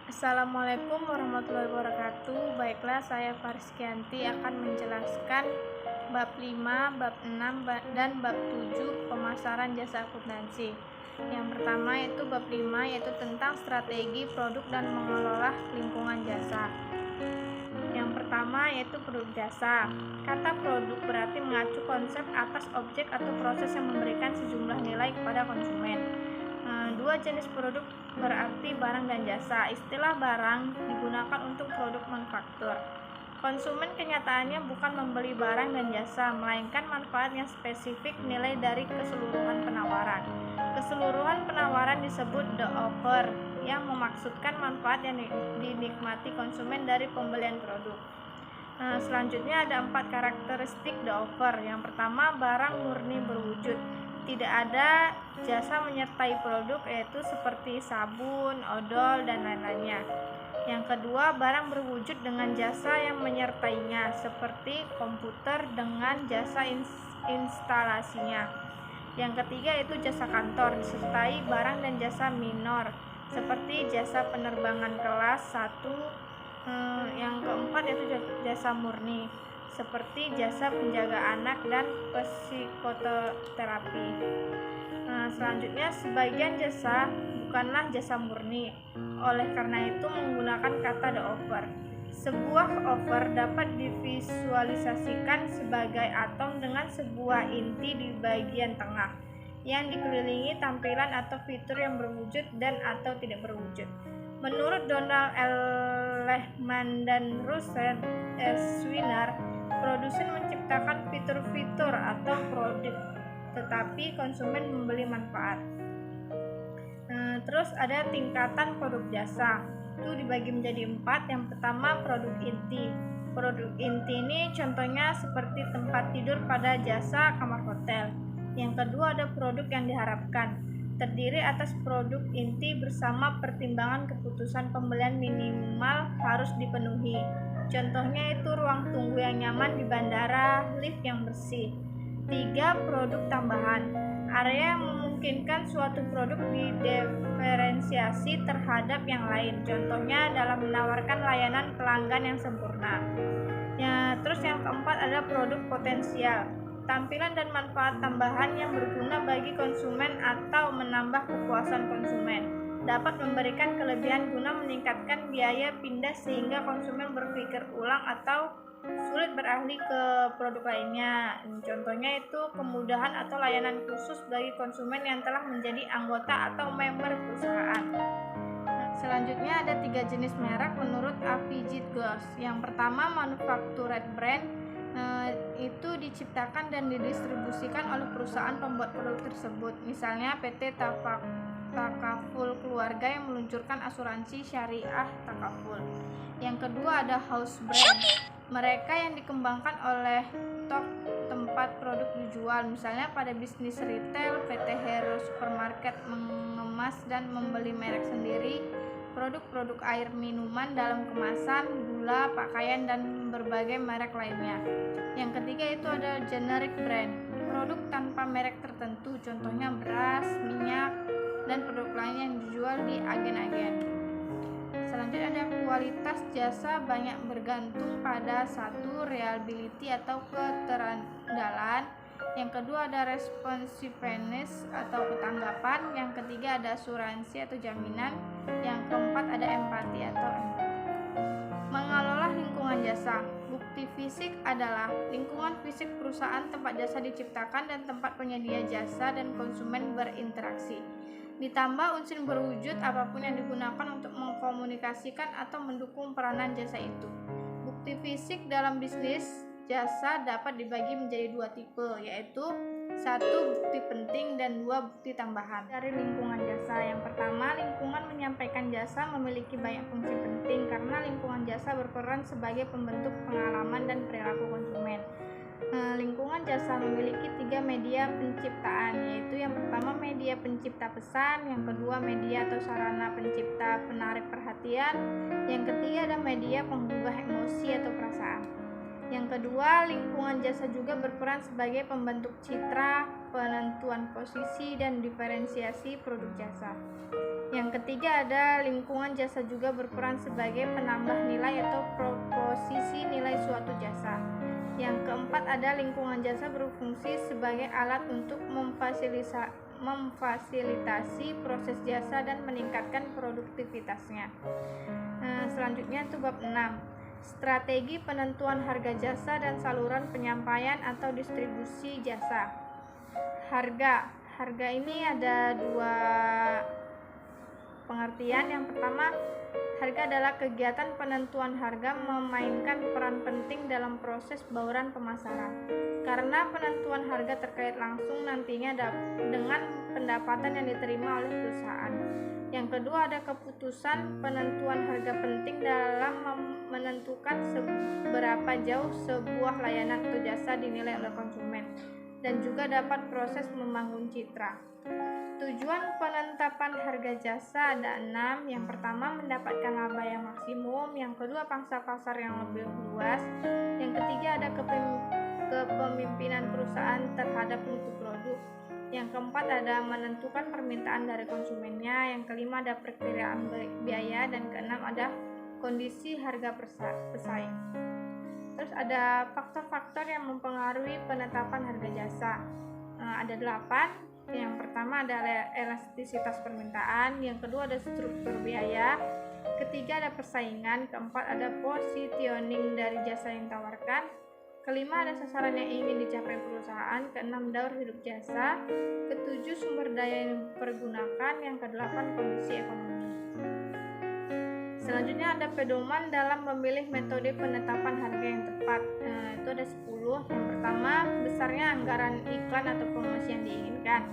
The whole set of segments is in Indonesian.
Assalamualaikum warahmatullahi wabarakatuh. Baiklah, saya Fariskianti akan menjelaskan bab 5, bab 6, dan bab 7 pemasaran jasa akuntansi. Yang pertama yaitu bab 5, yaitu tentang strategi produk dan mengelola lingkungan jasa. Yang pertama yaitu produk jasa. Kata produk berarti mengacu konsep atas objek atau proses yang memberikan sejumlah nilai kepada konsumen. Dua jenis produk berarti barang dan jasa. Istilah barang digunakan untuk produk manufaktur. Konsumen kenyataannya bukan membeli barang dan jasa, melainkan manfaat yang spesifik nilai dari keseluruhan penawaran. Keseluruhan penawaran disebut the offer, yang memaksudkan manfaat yang dinikmati konsumen dari pembelian produk. Selanjutnya ada 4 karakteristik the offer. Yang pertama, barang murni berwujud. Tidak ada jasa menyertai produk, yaitu seperti sabun, odol, dan lain-lainnya. Yang kedua, barang berwujud dengan jasa yang menyertainya, seperti komputer dengan jasa instalasinya. Yang ketiga yaitu jasa kantor, disertai barang dan jasa minor, seperti jasa penerbangan kelas 1. Yang keempat yaitu jasa murni, seperti jasa penjaga anak dan psikoterapi. Selanjutnya, sebagian jasa bukanlah jasa murni, oleh karena itu menggunakan kata the offer. Sebuah offer dapat divisualisasikan sebagai atom dengan sebuah inti di bagian tengah yang dikelilingi tampilan atau fitur yang berwujud dan atau tidak berwujud. Menurut Donald L. Lehman dan Russell S. Swiner, produsen menciptakan fitur-fitur atau produk, tetapi konsumen membeli manfaat. Terus ada tingkatan produk jasa, itu dibagi menjadi 4. Yang pertama, produk inti. Produk inti ini contohnya seperti tempat tidur pada jasa kamar hotel. Yang kedua ada produk yang diharapkan, terdiri atas produk inti bersama pertimbangan keputusan pembelian minimal harus dipenuhi. Contohnya itu ruang tunggu yang nyaman di bandara, lift yang bersih. 3. Produk tambahan, area yang memungkinkan suatu produk didiferensiasi terhadap yang lain. Contohnya dalam menawarkan layanan pelanggan yang sempurna. Terus yang keempat ada produk potensial, tampilan dan manfaat tambahan yang berguna bagi konsumen atau menambah kepuasan konsumen. Dapat memberikan kelebihan guna meningkatkan biaya pindah sehingga konsumen berpikir ulang atau sulit beralih ke produk lainnya. Contohnya itu kemudahan atau layanan khusus bagi konsumen yang telah menjadi anggota atau member perusahaan. Selanjutnya ada 3 jenis merek menurut Avijit Ghose. Yang pertama, manufactured brand, itu diciptakan dan didistribusikan oleh perusahaan pembuat produk tersebut. Misalnya PT Takaful Keluarga yang meluncurkan asuransi syariah Takaful. Yang kedua ada house brand, mereka yang dikembangkan oleh tempat produk dijual. Misalnya pada bisnis retail, PT Hero Supermarket mengemas dan membeli merek sendiri produk-produk air minuman dalam kemasan, gula, pakaian, dan berbagai merek lainnya. Yang ketiga itu ada generic brand, produk tanpa merek tertentu, contohnya beras, minyak, dan produk lain yang dijual di agen-agen. Selanjutnya ada kualitas jasa banyak bergantung pada satu, reliability atau keterandalan. Yang kedua ada responsiveness atau ketanggapan. Yang ketiga ada asuransi atau jaminan. Yang keempat ada empati atau empati. Mengelola lingkungan jasa. Bukti fisik adalah lingkungan fisik perusahaan tempat jasa diciptakan dan tempat penyedia jasa dan konsumen berinteraksi. Ditambah unsur berwujud apapun yang digunakan untuk mengkomunikasikan atau mendukung peranan jasa itu. Bukti fisik dalam bisnis jasa dapat dibagi menjadi 2 tipe, yaitu 1 bukti penting dan 2 bukti tambahan. Dari lingkungan jasa, yang pertama, lingkungan menyampaikan jasa memiliki banyak fungsi penting karena lingkungan jasa berperan sebagai pembentuk pengalaman dan perilaku konsumen. Lingkungan jasa memiliki 3 media penciptaan, yaitu yang pertama media pencipta pesan, yang kedua media atau sarana pencipta penarik perhatian, yang ketiga ada media penggugah emosi atau perasaan. Yang kedua, lingkungan jasa juga berperan sebagai pembentuk citra, penentuan posisi, dan diferensiasi produk jasa. Yang ketiga ada lingkungan jasa juga berperan sebagai penambah nilai atau proposisi nilai suatu jasa. Yang keempat ada lingkungan jasa berfungsi sebagai alat untuk memfasilitasi proses jasa dan meningkatkan produktivitasnya. Selanjutnya itu bab 6. Strategi penentuan harga jasa dan saluran penyampaian atau distribusi jasa. Harga ini ada dua pengertian. Yang pertama, harga adalah kegiatan penentuan harga memainkan peran penting dalam proses bauran pemasaran. Karena penentuan harga terkait langsung nantinya dengan pendapatan yang diterima oleh perusahaan. Yang kedua, ada keputusan penentuan harga penting dalam menentukan seberapa jauh sebuah layanan atau jasa dinilai oleh konsumen dan juga dapat proses membangun citra. Tujuan penetapan harga jasa ada 6. Yang pertama, mendapatkan laba yang maksimum. Yang kedua, pangsa pasar yang lebih luas. Yang ketiga, ada kepemimpinan perusahaan terhadap mutu produk. Yang keempat, ada menentukan permintaan dari konsumennya. Yang kelima, ada perkiraan biaya. Dan keenam, ada kondisi harga pesaing. Terus ada faktor-faktor yang mempengaruhi penetapan harga jasa. Ada 8. Yang pertama ada elastisitas permintaan, yang kedua ada struktur biaya, ketiga ada persaingan, keempat ada positioning dari jasa yang ditawarkan, kelima ada sasaran yang ingin dicapai perusahaan, keenam daur hidup jasa, ketujuh sumber daya yang dipergunakan, yang kedelapan kondisi ekonomi. Selanjutnya ada pedoman dalam memilih metode penetapan harga yang tepat. Itu ada 10. Yang pertama, besarnya anggaran iklan atau promosi yang diinginkan.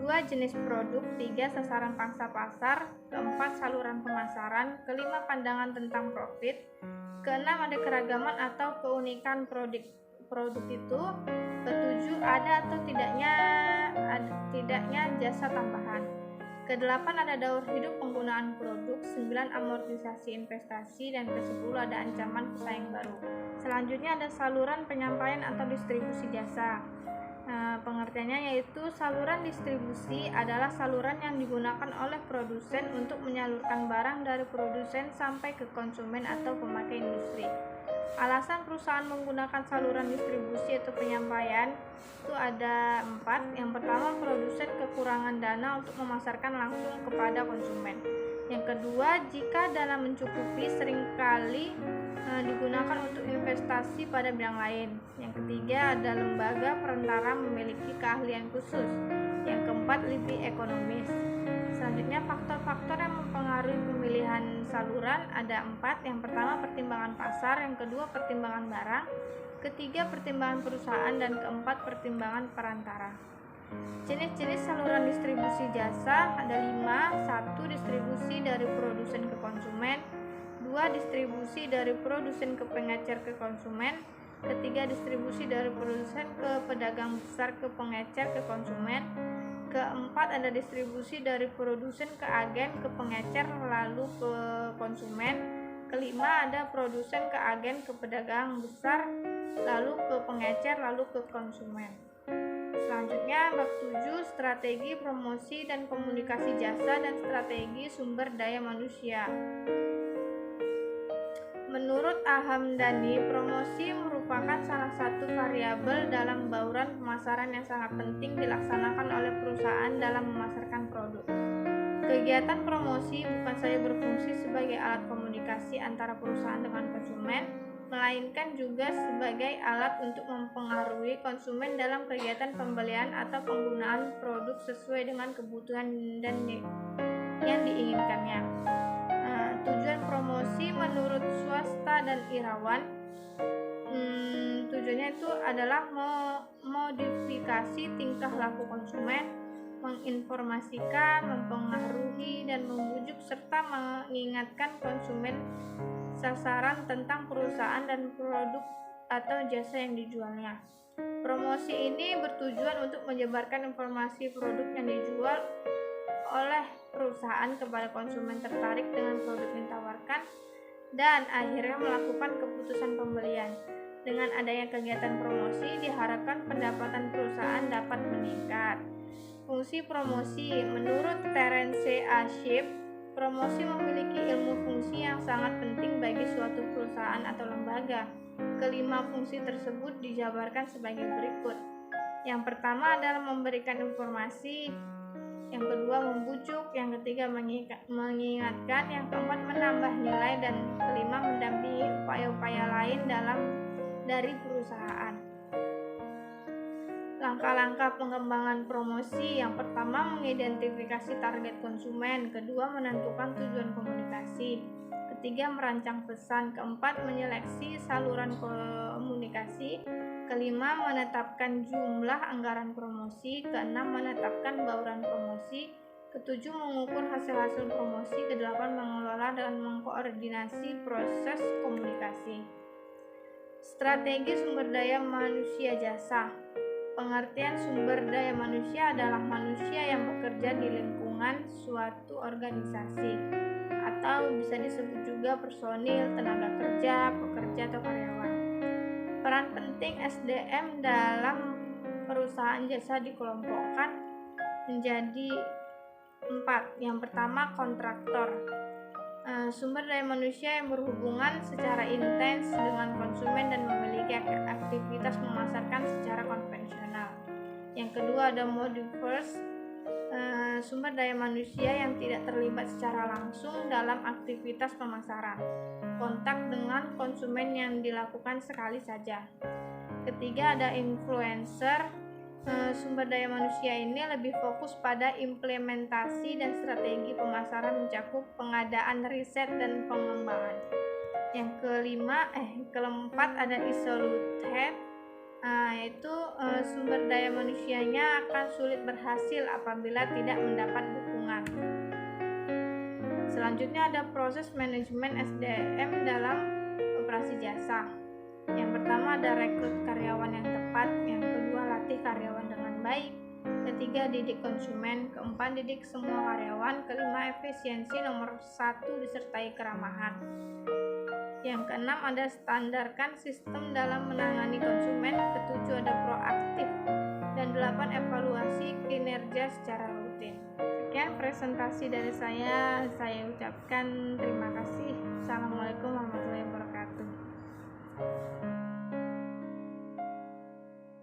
2. Jenis produk. 3. Sasaran pangsa pasar. 4. Saluran pemasaran. 5. Pandangan tentang profit. 6. Ada keragaman atau keunikan produk itu. 7. Ada atau tidaknya jasa tambahan. Ke-8 ada daur hidup penggunaan produk, 9 amortisasi investasi, dan ke-10 ada ancaman pesaing baru. Selanjutnya ada saluran penyampaian atau distribusi jasa. Pengertiannya yaitu saluran distribusi adalah saluran yang digunakan oleh produsen untuk menyalurkan barang dari produsen sampai ke konsumen atau pemakai industri. Alasan perusahaan menggunakan saluran distribusi atau penyampaian itu ada 4. Yang pertama, produsen kekurangan dana untuk memasarkan langsung kepada konsumen. Yang kedua, jika dana mencukupi seringkali digunakan untuk investasi pada bidang lain. Yang ketiga, ada lembaga perantara memiliki keahlian khusus. Yang keempat, lebih ekonomis. Selanjutnya, faktor-faktor yang mempengaruhi pemilihan saluran ada 4. Yang pertama, pertimbangan pasar. Yang kedua, pertimbangan barang. Ketiga, pertimbangan perusahaan. Dan keempat, pertimbangan perantara. Jenis-jenis saluran distribusi jasa ada 5. 1. Distribusi dari produsen ke konsumen. 2. Distribusi dari produsen ke pengecer ke konsumen. Ketiga, distribusi dari produsen ke pedagang besar ke pengecer ke konsumen. Keempat, ada distribusi dari produsen ke agen ke pengecer lalu ke konsumen. Kelima, ada produsen ke agen ke pedagang besar lalu ke pengecer lalu ke konsumen. Selanjutnya bab 7, strategi promosi dan komunikasi jasa dan strategi sumber daya manusia. Menurut Ahamdani, promosi merupakan salah satu variabel dalam bauran pemasaran yang sangat penting dilaksanakan oleh perusahaan dalam memasarkan produk. Kegiatan promosi bukan saja berfungsi sebagai alat komunikasi antara perusahaan dengan konsumen, melainkan juga sebagai alat untuk mempengaruhi konsumen dalam kegiatan pembelian atau penggunaan produk sesuai dengan kebutuhan dan yang diinginkannya. Tujuan promosi menurut Swasta dan Irawan, tujuannya itu adalah memodifikasi tingkah laku konsumen, menginformasikan, mempengaruhi, dan membujuk serta mengingatkan konsumen sasaran tentang perusahaan dan produk atau jasa yang dijualnya. Promosi ini bertujuan untuk menyebarkan informasi produk yang dijual oleh perusahaan kepada konsumen tertarik dengan produk yang ditawarkan dan akhirnya melakukan keputusan pembelian. Dengan adanya kegiatan promosi diharapkan pendapatan perusahaan dapat meningkat. Fungsi promosi. Menurut Terence A. Shipp, promosi memiliki ilmu fungsi yang sangat penting bagi suatu perusahaan atau lembaga. Kelima fungsi tersebut dijabarkan sebagai berikut. Yang pertama adalah memberikan informasi, yang kedua membujuk, yang ketiga mengingatkan, yang keempat menambah nilai, dan kelima mendampingi upaya-upaya lain dari perusahaan. Langkah-langkah pengembangan promosi. Yang pertama mengidentifikasi target konsumen, kedua menentukan tujuan komunikasi, ketiga merancang pesan, keempat menyeleksi saluran komunikasi, kelima menetapkan jumlah anggaran promosi, keenam menetapkan bauran promosi, ketujuh mengukur hasil-hasil promosi, kedelapan mengelola dan mengkoordinasi proses komunikasi. Strategi sumber daya manusia jasa. Pengertian sumber daya manusia adalah manusia yang bekerja di lingkungan suatu organisasi, atau bisa disebut juga personil, tenaga kerja, pekerja, atau karyawan. Peran penting SDM dalam perusahaan jasa dikelompokkan menjadi 4. Yang pertama, kontraktor. Sumber daya manusia yang berhubungan secara intens dengan konsumen dan memiliki aktivitas memasarkan secara konvensional. Yang kedua ada modivers, sumber daya manusia yang tidak terlibat secara langsung dalam aktivitas pemasaran. Kontak dengan konsumen yang dilakukan sekali saja. Ketiga ada influencer. Sumber daya manusia ini lebih fokus pada implementasi dan strategi pemasaran mencakup pengadaan riset dan pengembangan. Yang keempat ada isolated, yaitu sumber daya manusianya akan sulit berhasil apabila tidak mendapat dukungan. Selanjutnya ada proses manajemen SDM dalam operasi jasa. Yang pertama ada rekrut karyawan yang tepat, yang kedua latih karyawan dengan baik, ketiga didik konsumen, keempat didik semua karyawan, kelima efisiensi, nomor 1 disertai keramahan. Yang keenam ada standarkan sistem dalam menangani konsumen, ketujuh ada proaktif, dan 8 evaluasi kinerja secara rutin. Sekian presentasi dari saya ucapkan terima kasih. Assalamualaikum warahmatullahi wabarakatuh.